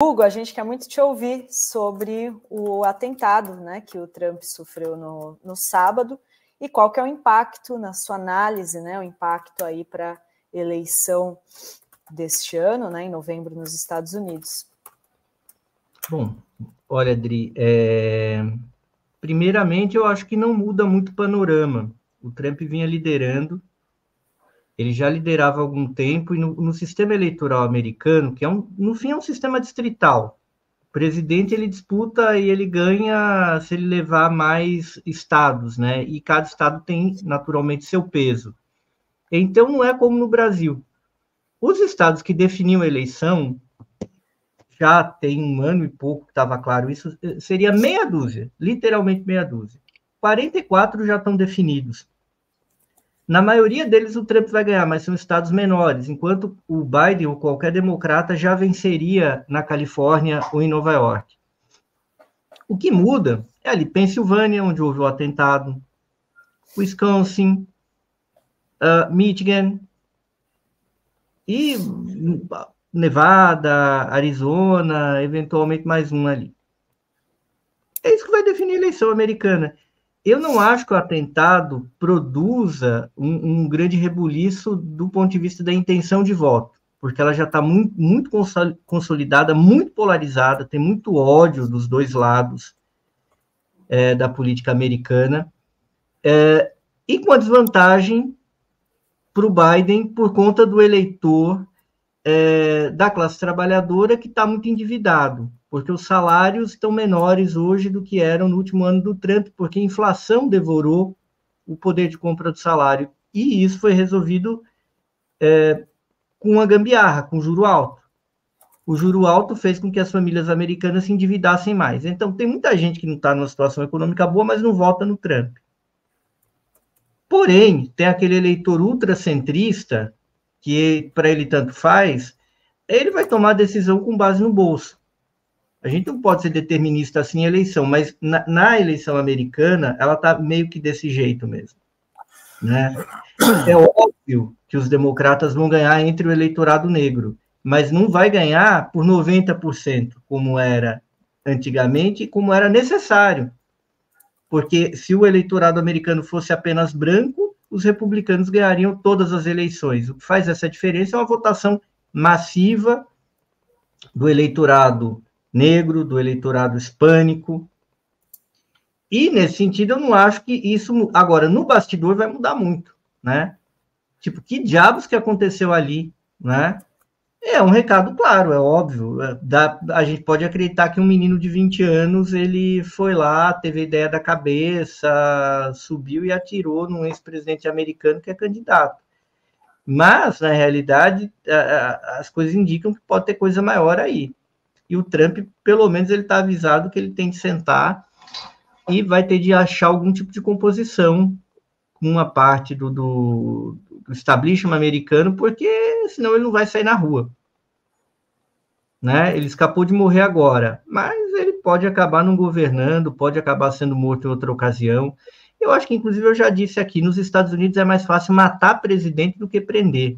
Hugo, a gente quer muito te ouvir sobre o atentado, né, que o Trump sofreu no sábado e qual que é o impacto, na sua análise, né, o impacto aí para a eleição deste ano, né, em novembro, nos Estados Unidos. Bom, olha, Adri, primeiramente eu acho que não muda muito o panorama. O Trump vinha liderando, ele já liderava há algum tempo, e no sistema eleitoral americano, que no fim é um sistema distrital, o presidente ele disputa e ele ganha se ele levar mais estados, né? E cada estado tem naturalmente seu peso. Então não é como no Brasil. Os estados que definiam a eleição, já tem um ano e pouco que estava claro isso, seria meia dúzia, literalmente meia dúzia. 44 já estão definidos. Na maioria deles o Trump vai ganhar, mas são estados menores, enquanto o Biden ou qualquer democrata já venceria na Califórnia ou em Nova York. O que muda é ali Pensilvânia, onde houve o atentado, Wisconsin, Michigan e Nevada, Arizona, eventualmente mais um ali. É isso que vai definir a eleição americana. Eu não acho que o atentado produza um grande rebuliço do ponto de vista da intenção de voto, porque ela já está muito consolidada, muito polarizada, tem muito ódio dos dois lados da política americana, e com a desvantagem para o Biden por conta do eleitor da classe trabalhadora que está muito endividado, porque os salários estão menores hoje do que eram no último ano do Trump, porque a inflação devorou o poder de compra do salário, e isso foi resolvido com uma gambiarra, com juro alto. O juro alto fez com que as famílias americanas se endividassem mais. Então, tem muita gente que não está numa situação econômica boa, mas não vota no Trump. Porém, tem aquele eleitor ultracentrista, que para ele tanto faz, ele vai tomar a decisão com base no bolso. A gente não pode ser determinista assim em eleição, mas na eleição americana, ela está meio que desse jeito mesmo. Né? É óbvio que os democratas vão ganhar entre o eleitorado negro, mas não vai ganhar por 90%, como era antigamente e como era necessário. Porque se o eleitorado americano fosse apenas branco, os republicanos ganhariam todas as eleições. O que faz essa diferença é uma votação massiva do eleitorado negro, do eleitorado hispânico. E, nesse sentido, eu não acho que isso... Agora, no bastidor vai mudar muito, né? Tipo, que diabos que aconteceu ali, né? É um recado claro, é óbvio. A gente pode acreditar que um menino de 20 anos, ele foi lá, teve a ideia da cabeça, subiu e atirou num ex-presidente americano que é candidato. Mas, na realidade, as coisas indicam que pode ter coisa maior aí. E o Trump, pelo menos, ele está avisado que ele tem de sentar e vai ter de achar algum tipo de composição com uma parte do establishment americano, porque senão ele não vai sair na rua. Né? Ele escapou de morrer agora, mas ele pode acabar não governando, pode acabar sendo morto em outra ocasião. Eu acho que, inclusive, eu já disse aqui, nos Estados Unidos é mais fácil matar presidente do que prender.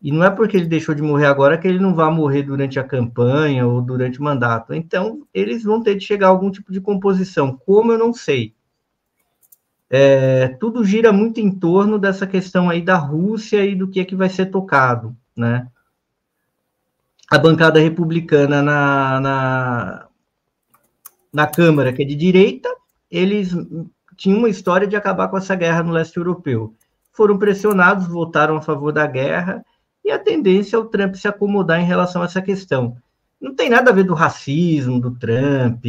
E não é porque ele deixou de morrer agora que ele não vai morrer durante a campanha ou durante o mandato. Então, eles vão ter de chegar a algum tipo de composição. Como, eu não sei. Tudo gira muito em torno dessa questão aí da Rússia e do que é que vai ser tocado, né? A bancada republicana na Câmara, que é de direita, eles tinham uma história de acabar com essa guerra no leste europeu. Foram pressionados, votaram a favor da guerra, e a tendência é o Trump se acomodar em relação a essa questão. Não tem nada a ver do racismo do Trump,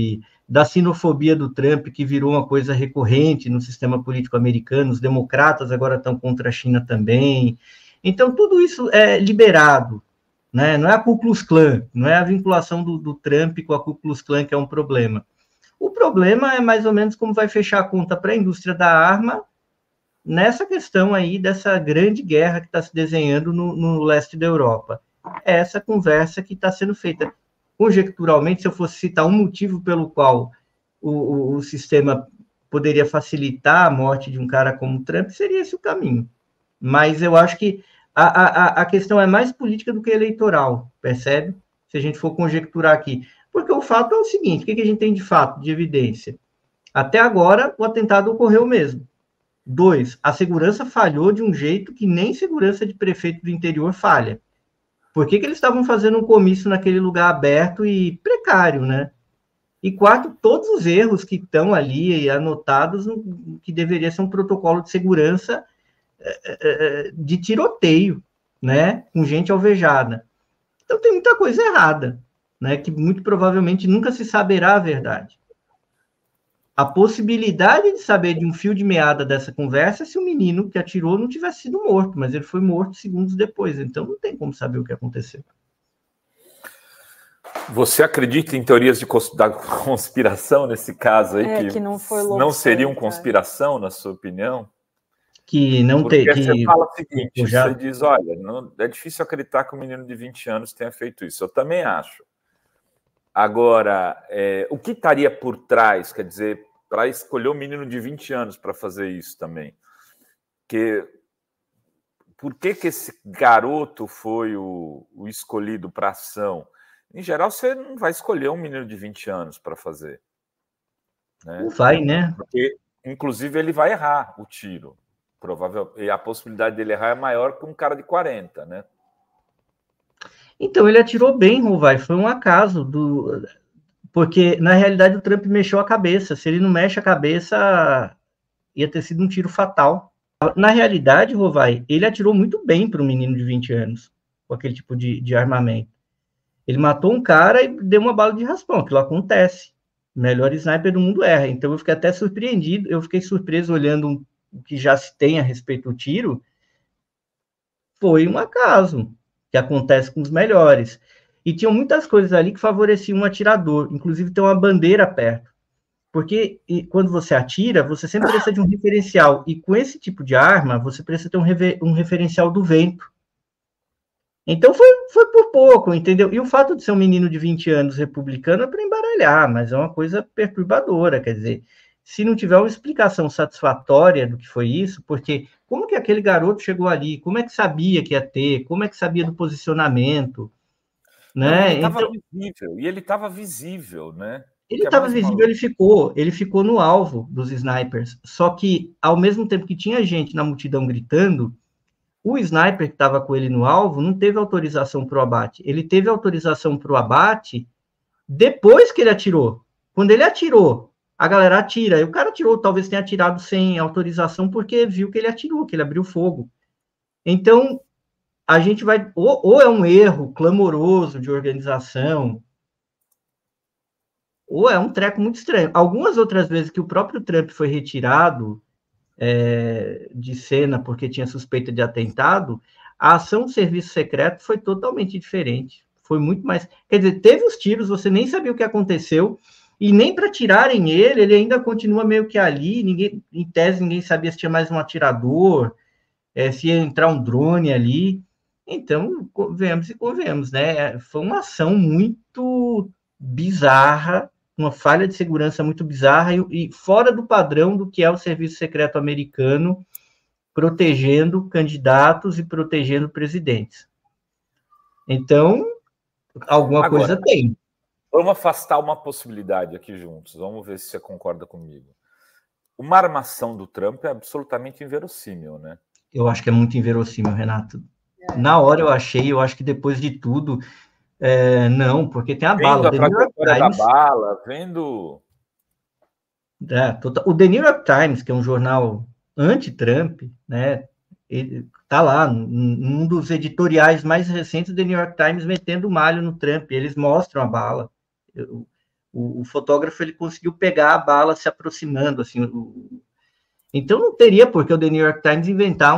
da sinofobia do Trump, que virou uma coisa recorrente no sistema político americano, os democratas agora estão contra a China também. Então, tudo isso é liberado. Né? Não é a Ku Klux Klan, não é a vinculação do Trump com a Ku Klux Klan que é um problema. O problema é mais ou menos como vai fechar a conta para a indústria da arma nessa questão aí dessa grande guerra que está se desenhando no leste da Europa. É essa conversa que está sendo feita. Conjecturalmente, se eu fosse citar um motivo pelo qual o sistema poderia facilitar a morte de um cara como o Trump, seria esse o caminho. Mas eu acho que a questão é mais política do que eleitoral, percebe? se a gente for conjecturar aqui. Porque o fato é o seguinte, o que a gente tem de fato, de evidência? Até agora, o atentado ocorreu mesmo. 2, a segurança falhou de um jeito que nem segurança de prefeito do interior falha. Por que eles estavam fazendo um comício naquele lugar aberto e precário, né? E 4, todos os erros que estão ali anotados, que deveria ser um protocolo de segurança de tiroteio, né? Com gente alvejada. Então tem muita coisa errada, né? Que muito provavelmente nunca se saberá a verdade. A possibilidade de saber de um fio de meada dessa conversa é se o menino que atirou não tivesse sido morto, mas ele foi morto segundos depois, então não tem como saber o que aconteceu. Você acredita em teorias da conspiração nesse caso aí? Que não foi não seriam conspiração, na sua opinião? Que não tem. Porque você fala o seguinte, você diz, olha, não, é difícil acreditar que um menino de 20 anos tenha feito isso. Eu também acho. Agora, o que estaria por trás, quer dizer, para escolher um menino de 20 anos para fazer isso também? Por que esse garoto foi o escolhido para ação? Em geral, você não vai escolher um menino de 20 anos para fazer. Né? Não vai, né? Porque, inclusive, ele vai errar o tiro. Provavelmente, e a possibilidade dele errar é maior que um cara de 40, né? Então, ele atirou bem, Rovai, foi um acaso. Porque, na realidade, o Trump mexeu a cabeça. Se ele não mexe a cabeça, ia ter sido um tiro fatal. Na realidade, Rovai, ele atirou muito bem para um menino de 20 anos, com aquele tipo de armamento. Ele matou um cara e deu uma bala de raspão, aquilo acontece. O melhor sniper do mundo erra. Então, eu fiquei até surpreendido, eu fiquei surpreso olhando o que já se tem a respeito do tiro. Foi um acaso que acontece com os melhores. E tinham muitas coisas ali que favoreciam um atirador, inclusive tem uma bandeira perto. Porque quando você atira, você sempre precisa de um referencial. E com esse tipo de arma, você precisa ter um referencial do vento. Então foi por pouco, entendeu? E o fato de ser um menino de 20 anos republicano é para embaralhar, mas é uma coisa perturbadora, quer dizer, se não tiver uma explicação satisfatória do que foi isso, porque como que aquele garoto chegou ali, como é que sabia que ia ter, como é que sabia do posicionamento, né? Ele estava visível, né? Ele estava visível, ele ficou no alvo dos snipers, só que ao mesmo tempo que tinha gente na multidão gritando, o sniper que estava com ele no alvo não teve autorização para o abate. Ele teve autorização para o abate depois que ele atirou. Quando ele atirou, a galera atira. E o cara atirou, talvez tenha atirado sem autorização porque viu que ele atirou, que ele abriu fogo. Então, a gente vai... Ou é um erro clamoroso de organização, ou é um treco muito estranho. Algumas outras vezes que o próprio Trump foi retirado de cena porque tinha suspeita de atentado, a ação do serviço secreto foi totalmente diferente. Foi muito mais... Quer dizer, teve os tiros, você nem sabia o que aconteceu, e nem para tirarem ele ainda continua meio que ali, em tese ninguém sabia se tinha mais um atirador, se ia entrar um drone ali. Então, convenhamos, né? Foi uma ação muito bizarra, uma falha de segurança muito bizarra e fora do padrão do que é o serviço secreto americano, protegendo candidatos e protegendo presidentes. Então, alguma coisa tem. Vamos afastar uma possibilidade aqui juntos, vamos ver se você concorda comigo. Uma armação do Trump é absolutamente inverossímil, né? Eu acho que é muito inverossímil, Renato. Na hora eu acho que depois de tudo... não, porque tem a bala. A trajetória da bala, vendo... O The New York Times, que é um jornal anti-Trump, né? Ele tá lá, num dos editoriais mais recentes do The New York Times, metendo malho no Trump. Eles mostram a bala. O fotógrafo ele conseguiu pegar a bala se aproximando, assim. Então não teria por que o The New York Times inventar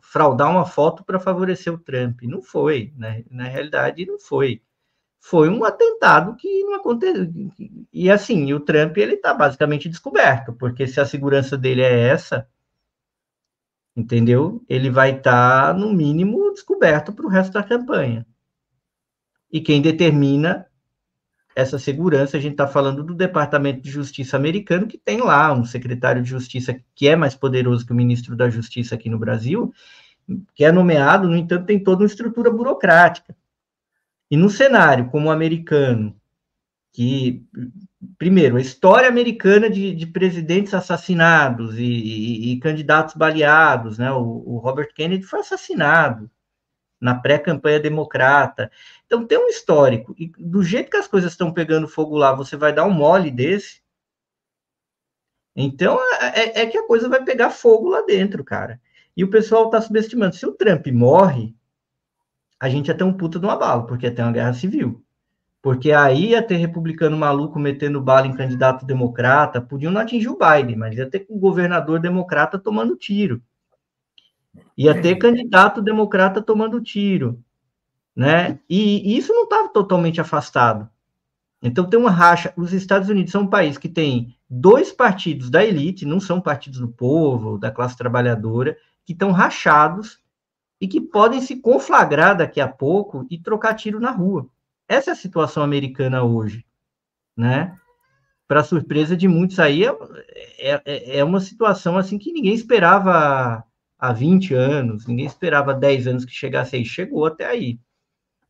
fraudar uma foto para favorecer o Trump. Não foi, né? Na realidade, não foi. Foi um atentado que não aconteceu. E assim, o Trump ele está basicamente descoberto, porque se a segurança dele é essa, entendeu? Ele vai estar, no mínimo, descoberto para o resto da campanha. E quem determina essa segurança, a gente está falando do Departamento de Justiça americano, que tem lá um secretário de Justiça que é mais poderoso que o ministro da Justiça aqui no Brasil, que é nomeado, no entanto, tem toda uma estrutura burocrática. E num cenário como o americano, que, primeiro, a história americana de presidentes assassinados e candidatos baleados, né? O Robert Kennedy foi assassinado na pré-campanha democrata. Então, tem um histórico. E do jeito que as coisas estão pegando fogo lá, você vai dar um mole desse? Então, é que a coisa vai pegar fogo lá dentro, cara. E o pessoal está subestimando. Se o Trump morre, a gente ia ter um puta de um abalo, porque ia ter uma guerra civil. Porque aí ia ter republicano maluco metendo bala em candidato democrata, podiam não atingir o Biden, mas ia ter o governador democrata tomando tiro. Ia ter candidato democrata tomando tiro, né? E isso não estava totalmente afastado. Então tem uma racha. Os Estados Unidos são um país que tem 2 partidos da elite, não são partidos do povo, da classe trabalhadora, que estão rachados e que podem se conflagrar daqui a pouco e trocar tiro na rua. Essa é a situação americana hoje, né? Para surpresa de muitos aí, é uma situação assim que ninguém esperava há 20 anos, ninguém esperava 10 anos que chegasse aí, chegou até aí.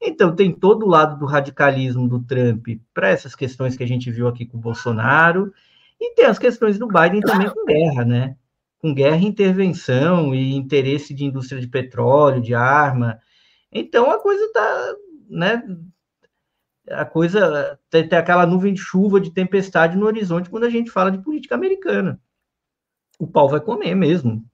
Então, tem todo o lado do radicalismo do Trump para essas questões que a gente viu aqui com o Bolsonaro, e tem as questões do Biden também com guerra, né? Com guerra, intervenção e interesse de indústria de petróleo, de arma. Então, a coisa está, né? A coisa tem aquela nuvem de chuva, de tempestade no horizonte quando a gente fala de política americana. O pau vai comer mesmo.